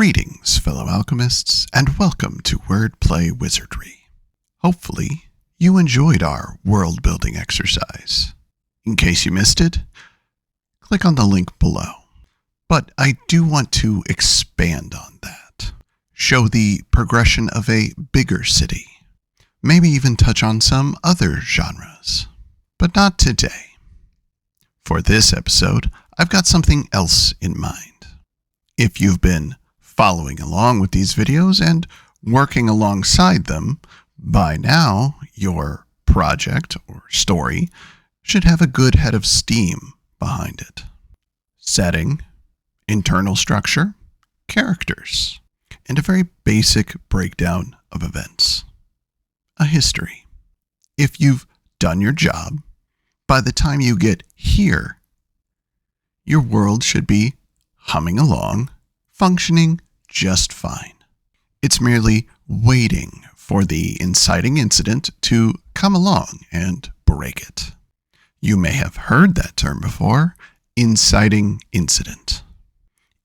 Greetings, fellow alchemists, and welcome to Wordplay Wizardry. Hopefully, you enjoyed our world-building exercise. In case you missed it, click on the link below. But I do want to expand on that. Show the progression of a bigger city. Maybe even touch on some other genres. But not today. For this episode, I've got something else in mind. If you've been following along with these videos and working alongside them, by now your project or story should have a good head of steam behind it. Setting, internal structure, characters, and a very basic breakdown of events. A history. If you've done your job, by the time you get here, your world should be humming along, functioning just fine. It's merely waiting for the inciting incident to come along and break it. You may have heard that term before, inciting incident.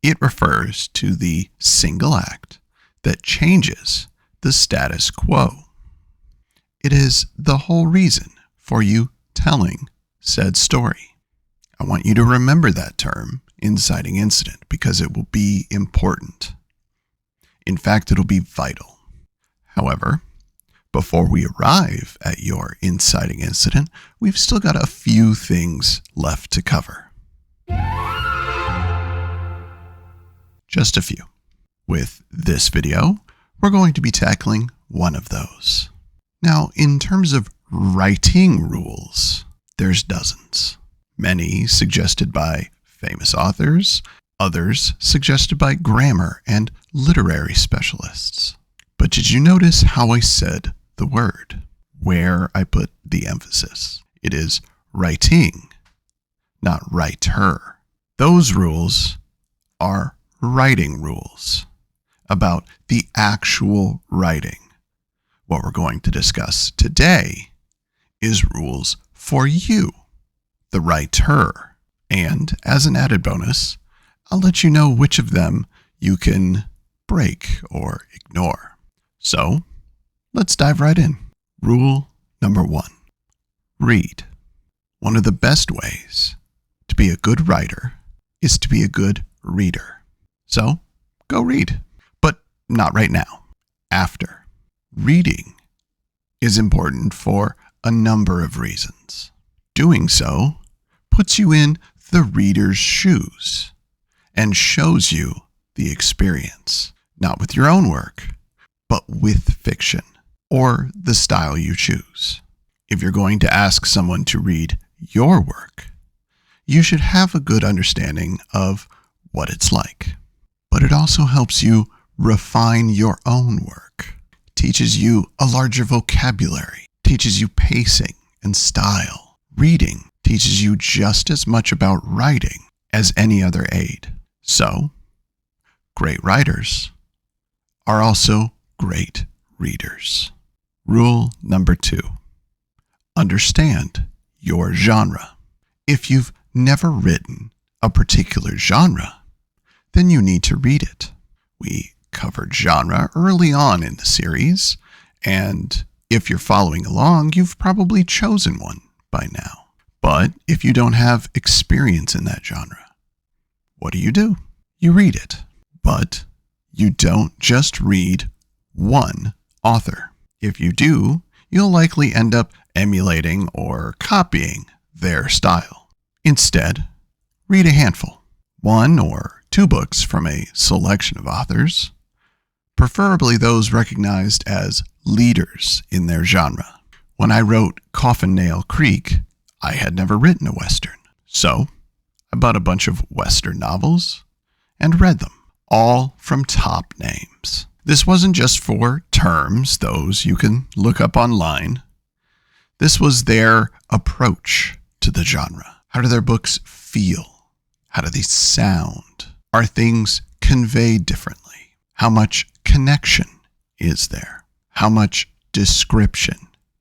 It refers to the single act that changes the status quo. It is the whole reason for you telling said story. I want you to remember that term, inciting incident, because it will be important. In fact, it'll be vital. However, before we arrive at your inciting incident, we've still got a few things left to cover. Just a few. With this video, we're going to be tackling one of those. Now, in terms of writing rules, there's dozens. Many suggested by famous authors, others suggested by grammar and literary specialists. But did you notice how I said the word? Where I put the emphasis? It is writing, not writer. Those rules are writing rules about the actual writing. What we're going to discuss today is rules for you, the writer. And as an added bonus, I'll let you know which of them you can break or ignore. So, let's dive right in. Rule number 1. Read. One of the best ways to be a good writer is to be a good reader. So, go read. But not right now. After. Reading is important for a number of reasons. Doing so puts you in the reader's shoes and shows you the experience, not with your own work, but with fiction or the style you choose. If you're going to ask someone to read your work, you should have a good understanding of what it's like. But it also helps you refine your own work, teaches you a larger vocabulary, teaches you pacing and style. Reading teaches you just as much about writing as any other aid. So, great writers are also great readers. Rule number 2. Understand your genre. If you've never written a particular genre, then you need to read it. We covered genre early on in the series, and if you're following along, you've probably chosen one by now. But if you don't have experience in that genre, what do? You read it. But you don't just read one author. If you do, you'll likely end up emulating or copying their style. Instead, read a handful, 1 or 2 books from a selection of authors, preferably those recognized as leaders in their genre. When I wrote Coffin Nail Creek, I had never written a Western, so I bought a bunch of Western novels and read them, all from top names. This wasn't just for terms, those you can look up online. This was their approach to the genre. How do their books feel? How do they sound? Are things conveyed differently? How much connection is there? How much description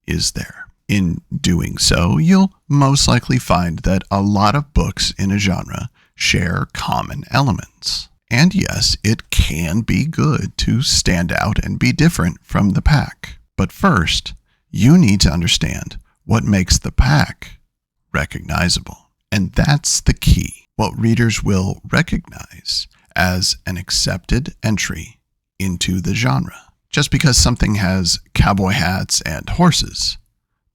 is there? In doing so, you'll most likely find that a lot of books in a genre share common elements. And yes, it can be good to stand out and be different from the pack. But first, you need to understand what makes the pack recognizable. And that's the key. What readers will recognize as an accepted entry into the genre. Just because something has cowboy hats and horses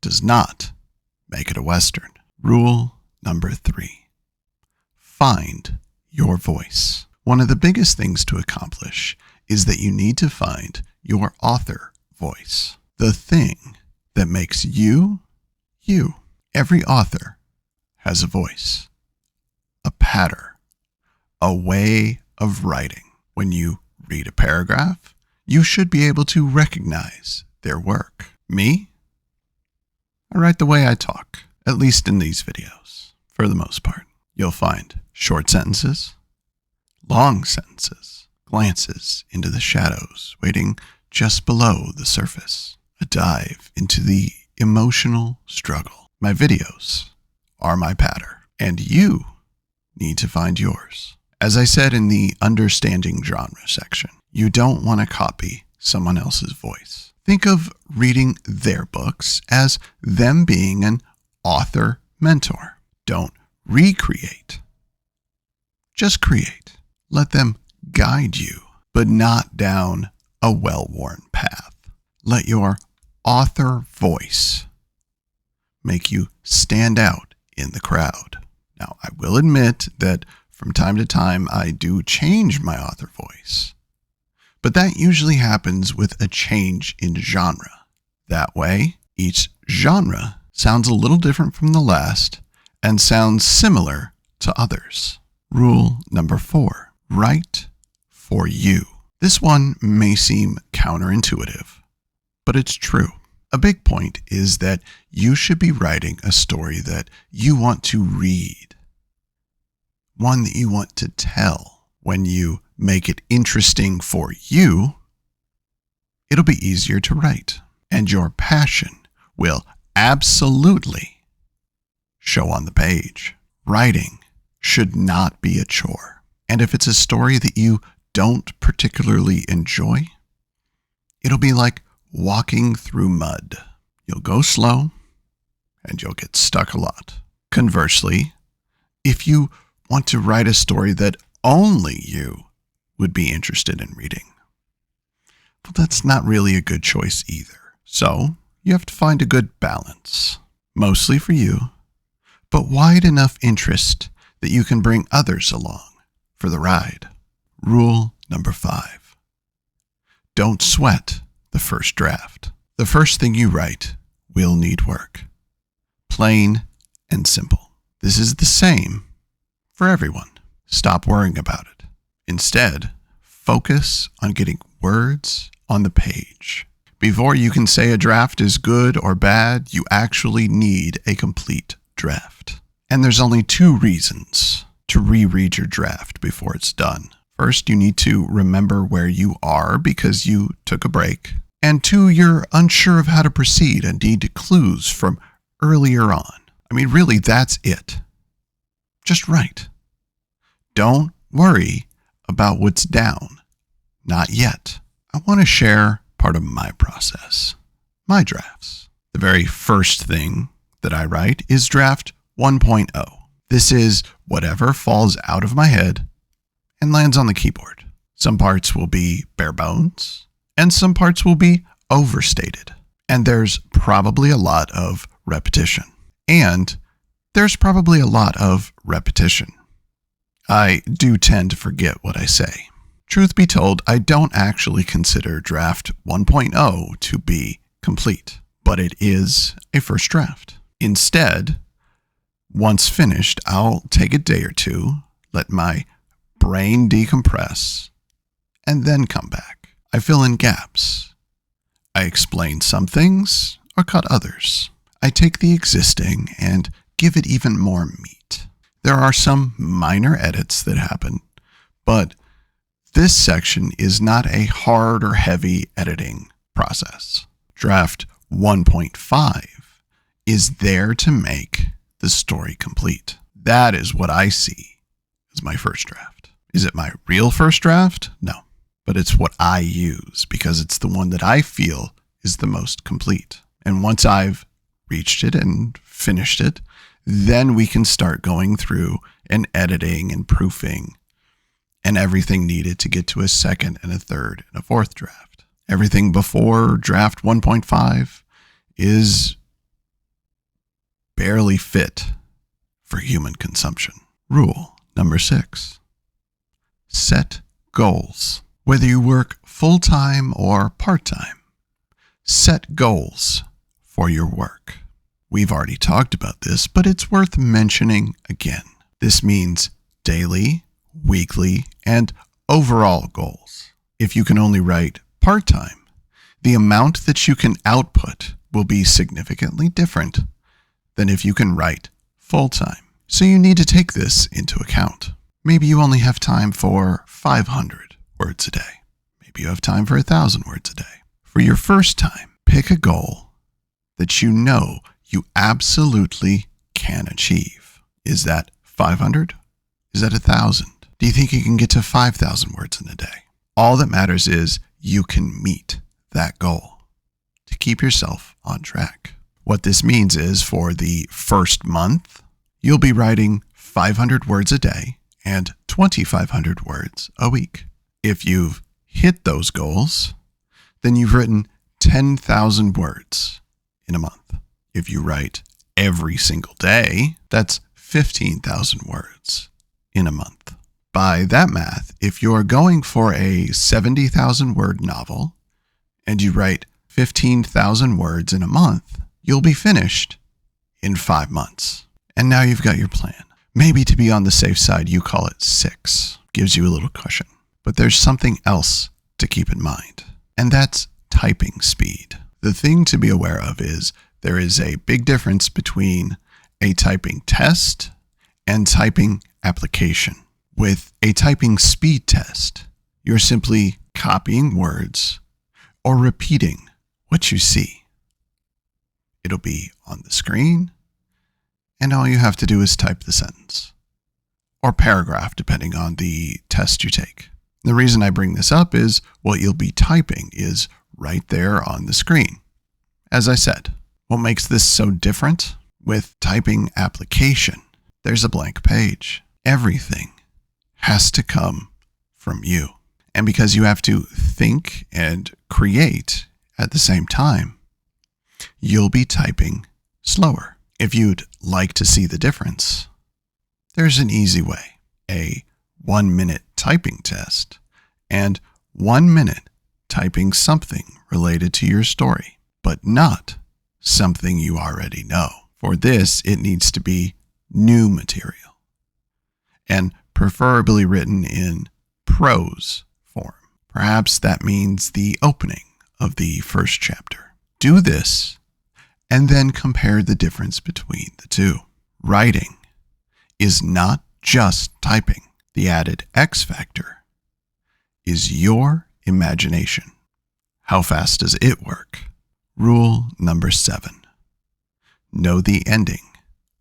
does not make it a Western. Rule number 3. Find your voice. One of the biggest things to accomplish is that you need to find your author voice. The thing that makes you, you. Every author has a voice, a pattern, a way of writing. When you read a paragraph, you should be able to recognize their work. Me? I write the way I talk, at least in these videos, for the most part. You'll find short sentences, long sentences, glances into the shadows, waiting just below the surface, a dive into the emotional struggle. My videos are my pattern, and you need to find yours. As I said in the understanding genre section, you don't want to copy someone else's voice. Think of reading their books as them being an author mentor. Don't recreate. Just create. Let them guide you, but not down a well-worn path. Let your author voice make you stand out in the crowd. Now, I will admit that from time to time I do change my author voice, but that usually happens with a change in genre. That way, each genre sounds a little different from the last and sounds similar to others. Rule number 4, write for you. This one may seem counterintuitive, but it's true. A big point is that you should be writing a story that you want to read, one that you want to tell. When you make it interesting for you, it'll be easier to write, and your passion will absolutely show on the page. Writing should not be a chore, and if it's a story that you don't particularly enjoy, it'll be like walking through mud. You'll go slow, and you'll get stuck a lot. Conversely, if you want to write a story that only you would be interested in reading, well, that's not really a good choice either. So you have to find a good balance, mostly for you, but wide enough interest that you can bring others along for the ride. Rule number 5. Don't sweat the first draft. The first thing you write will need work. Plain and simple. This is the same for everyone. Stop worrying about it. Instead, focus on getting words on the page. Before you can say a draft is good or bad, you actually need a complete draft. And there's only 2 reasons to reread your draft before it's done. First, you need to remember where you are because you took a break. And 2, you're unsure of how to proceed and need clues from earlier on. I mean, really, that's it. Just write. Don't worry about what's down. Not yet. I want to share part of my process, my drafts. The very first thing that I write is draft 1.0. This is whatever falls out of my head and lands on the keyboard. Some parts will be bare bones, and some parts will be overstated. And there's probably a lot of repetition. I do tend to forget what I say. Truth be told, I don't actually consider draft 1.0 to be complete, but it is a first draft. Instead, once finished, I'll take a day or 2, let my brain decompress, and then come back. I fill in gaps. I explain some things or cut others. I take the existing and give it even more meat. There are some minor edits that happen, but this section is not a hard or heavy editing process. Draft 1.5 is there to make the story complete. That is what I see as my first draft. Is it my real first draft? No, but it's what I use because it's the one that I feel is the most complete. And once I've reached it and finished it, then we can start going through and editing and proofing and everything needed to get to a second and a third and a fourth draft. Everything before draft 1.5 is barely fit for human consumption. Rule number 6. Set goals. Whether you work full-time or part-time, set goals for your work. We've already talked about this, but it's worth mentioning again. This means daily, weekly, and overall goals. If you can only write part-time, the amount that you can output will be significantly different than if you can write full-time. So you need to take this into account. Maybe you only have time for 500 words a day. Maybe you have time for 1,000 words a day. For your first time, pick a goal that you know you absolutely can achieve. Is that 500? Is that 1,000? Do you think you can get to 5,000 words in a day? All that matters is you can meet that goal to keep yourself on track. What this means is for the first month, you'll be writing 500 words a day and 2,500 words a week. If you've hit those goals, then you've written 10,000 words in a month. If you write every single day, that's 15,000 words in a month. By that math, if you're going for a 70,000 word novel and you write 15,000 words in a month, you'll be finished in 5 months. And now you've got your plan. Maybe to be on the safe side, you call it 6. Gives you a little cushion. But there's something else to keep in mind, and that's typing speed. The thing to be aware of is there is a big difference between a typing test and typing application. With a typing speed test, you're simply copying words or repeating what you see. It'll be on the screen, and all you have to do is type the sentence or paragraph, depending on the test you take. The reason I bring this up is what you'll be typing is right there on the screen. As I said, what makes this so different? With typing application, there's a blank page. Everything has to come from you. And because you have to think and create at the same time, you'll be typing slower. If you'd like to see the difference, there's an easy way. A 1-minute typing test and 1 minute typing something related to your story, but not something you already know. For this, it needs to be new material and preferably written in prose form. Perhaps that means the opening of the first chapter. Do this and then compare the difference between the two. Writing is not just typing. The added X factor is your imagination. How fast does it work? Rule number 7. Know the ending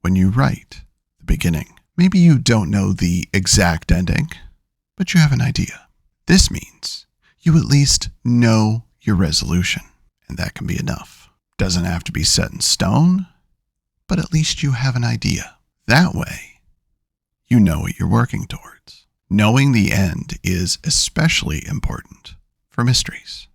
when you write the beginning. Maybe you don't know the exact ending, but you have an idea. This means you at least know your resolution, and that can be enough. Doesn't have to be set in stone, but at least you have an idea. That way, you know what you're working towards. Knowing the end is especially important for mysteries.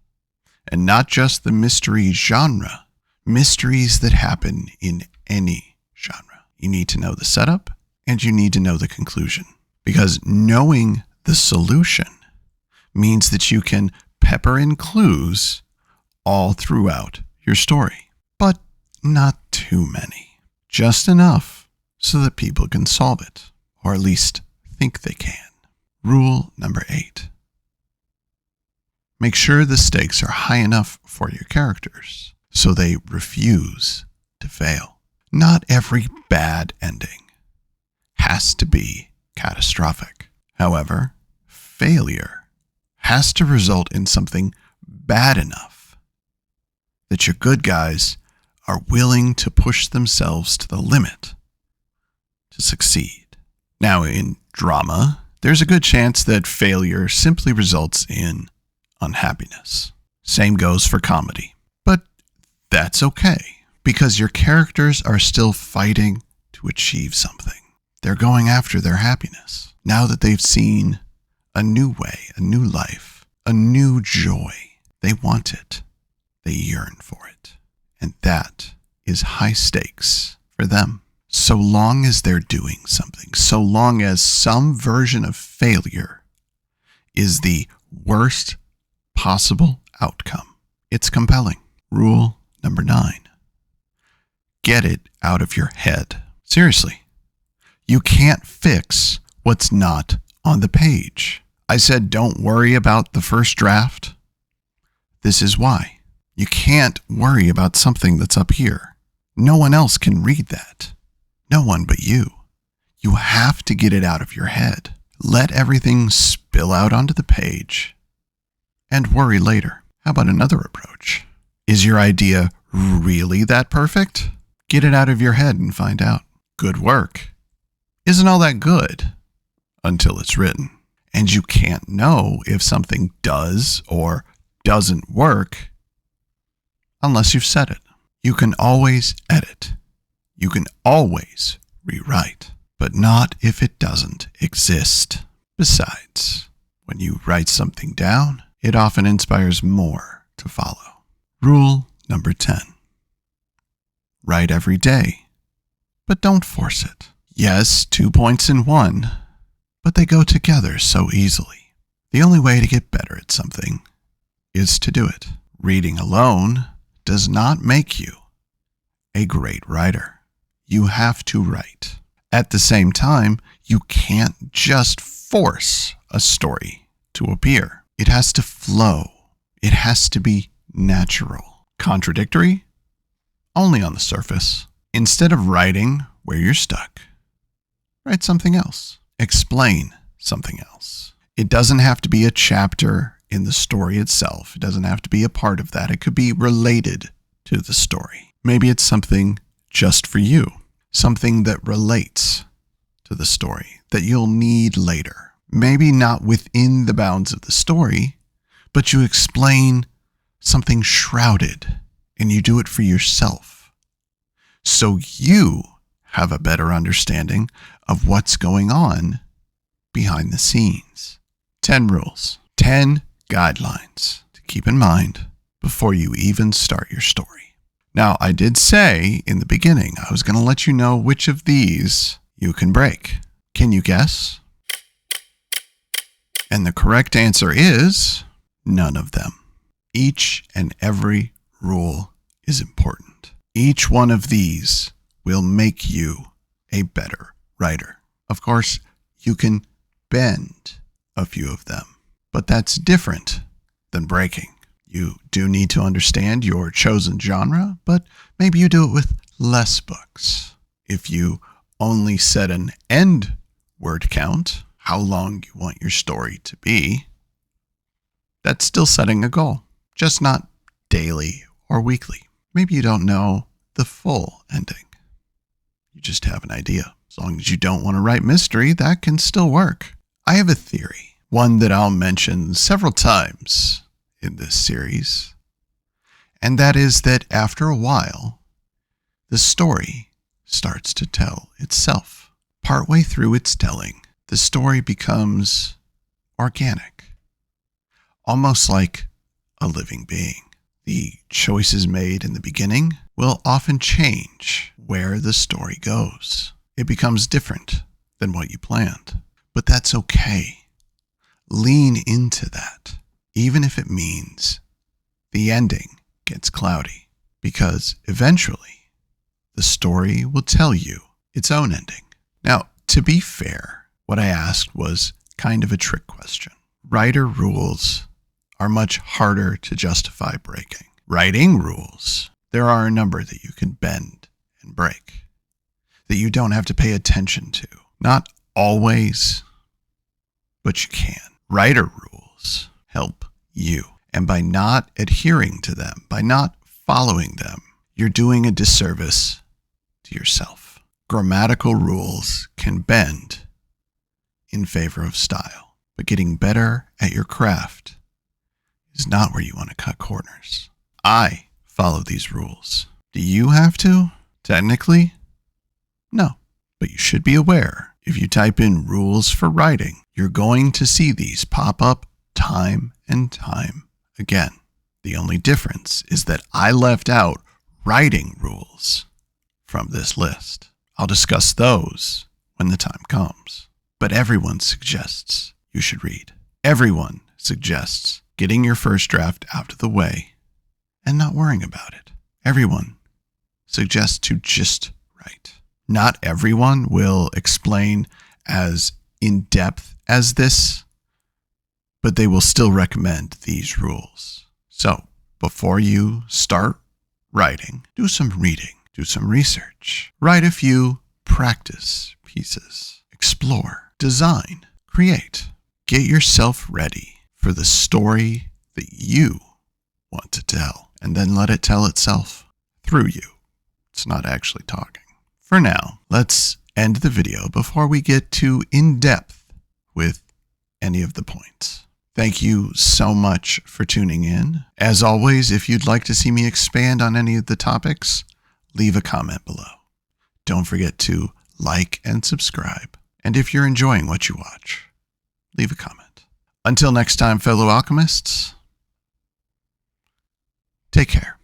And not just the mystery genre, mysteries that happen in any genre. You need to know the setup and you need to know the conclusion. Because knowing the solution means that you can pepper in clues all throughout your story. But not too many. Just enough so that people can solve it, or at least think they can. Rule number 8. Make sure the stakes are high enough for your characters so they refuse to fail. Not every bad ending has to be catastrophic. However, failure has to result in something bad enough that your good guys are willing to push themselves to the limit to succeed. Now, in drama, there's a good chance that failure simply results in unhappiness. Same goes for comedy. But that's okay, because your characters are still fighting to achieve something. They're going after their happiness. Now that they've seen a new way, a new life, a new joy, they want it. They yearn for it. And that is high stakes for them. So long as they're doing something, so long as some version of failure is the worst possible outcome, it's compelling. Rule number 9. Get it out of your head. Seriously, you can't fix what's not on the page. I said don't worry about the first draft. This is why. You can't worry about something that's up here. No one else can read that. No one but you. You have to get it out of your head. Let everything spill out onto the page and worry later. How about another approach? Is your idea really that perfect? Get it out of your head and find out. Good work isn't all that good until it's written. And you can't know if something does or doesn't work unless you've said it. You can always edit. You can always rewrite, but not if it doesn't exist. Besides, when you write something down, it often inspires more to follow. Rule number 10. Write every day, but don't force it. Yes, 2 points in one, but they go together so easily. The only way to get better at something is to do it. Reading alone does not make you a great writer. You have to write. At the same time, you can't just force a story to appear. It has to flow. It has to be natural. Contradictory? Only on the surface. Instead of writing where you're stuck, write something else. Explain something else. It doesn't have to be a chapter in the story itself. It doesn't have to be a part of that. It could be related to the story. Maybe it's something just for you, something that relates to the story that you'll need later. Maybe not within the bounds of the story, but you explain something shrouded and you do it for yourself. So you have a better understanding of what's going on behind the scenes. 10 rules, 10 guidelines to keep in mind before you even start your story. Now, I did say in the beginning, I was going to let you know which of these you can break. Can you guess? And the correct answer is none of them. Each and every rule is important. Each one of these will make you a better writer. Of course, you can bend a few of them, but that's different than breaking. You do need to understand your chosen genre, but maybe you do it with less books. If you only set an end word count, how long you want your story to be, that's still setting a goal, just not daily or weekly. Maybe you don't know the full ending. You just have an idea. As long as you don't want to write mystery, that can still work. I have a theory, one that I'll mention several times in this series, and that is that after a while, the story starts to tell itself. Partway through its telling, the story becomes organic, almost like a living being. The choices made in the beginning will often change where the story goes. It becomes different than what you planned, but that's okay. Lean into that, even if it means the ending gets cloudy, because eventually the story will tell you its own ending. Now, to be fair, what I asked was kind of a trick question. Writer rules are much harder to justify breaking. Writing rules, there are a number that you can bend and break, that you don't have to pay attention to. Not always, but you can. Writer rules help you. And by not adhering to them, by not following them, you're doing a disservice to yourself. Grammatical rules can bend in favor of style. But getting better at your craft is not where you want to cut corners. I follow these rules. Do you have to? Technically, no. But you should be aware, if you type in rules for writing, you're going to see these pop up time and time again. The only difference is that I left out writing rules from this list. I'll discuss those when the time comes. But everyone suggests you should read. Everyone suggests getting your first draft out of the way and not worrying about it. Everyone suggests to just write. Not everyone will explain as in depth as this, but they will still recommend these rules. So, before you start writing, do some reading, do some research, write a few practice pieces, explore, design, create. Get yourself ready for the story that you want to tell, and then let it tell itself through you. It's not actually talking. For now, let's end the video before we get too in-depth with any of the points. Thank you so much for tuning in. As always, if you'd like to see me expand on any of the topics, leave a comment below. Don't forget to like and subscribe. And if you're enjoying what you watch, leave a comment. Until next time, fellow alchemists, take care.